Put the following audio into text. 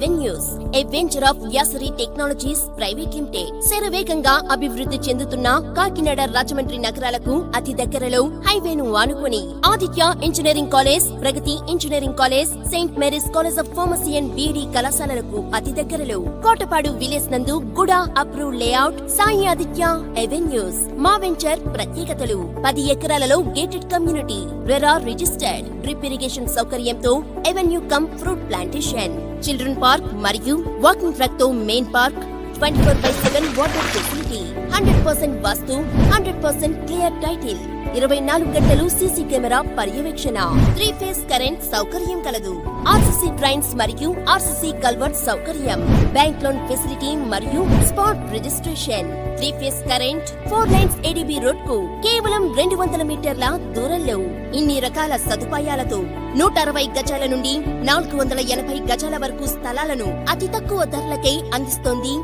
Avenues a venture of Vyasari technologies private limited. శరవేగంగా అభివృద్ధి చెందుతున్న కాకినాడ రాజమండ్రి నగరాలకు అతి దగ్గరలో హైవేను ఆనుకొని Aditya engineering college, Pragati engineering college, saint Mary's college of pharmacy and B Ed కళాశాలలకు అతి దగ్గరలో కోటపాడు విలేజ్ నందు GUDA approve layout Sai Aditya avenues. మా వెంచర్ ప్రత్యేకతలు: 10 ఎకరాలలో gated community, RERA registered, drip irrigation సౌకర్యంతో avenue cum fruit plantation, children park మరియు వాకింగ్ ట్రాక్ తో main park, 24/7 water facility, 100% vastu, 100% clear title, 24 గంటలు సీసీ కెమెరా పర్యవేక్షణ, 3 ఫేజ్ కరెంట్ సౌకర్యం కలదు, ఆర్సీసీ ట్రైన్స్ మరియు ఆర్సీసీ కల్వర్ట్ సౌకర్యం, బ్యాంక్ లోన్ ఫెసిలిటీ మరియు spot registration, 3 phase current, 4 lines ADB road కు కేవలం 200 మీటర్ల దూరంలో. ఇన్ని రకాల సదుపాయాలతో 160 గజాల నుండి 480 గజాల వరకు స్థలాలను అతి తక్కువ ధరలకే అందిస్తోంది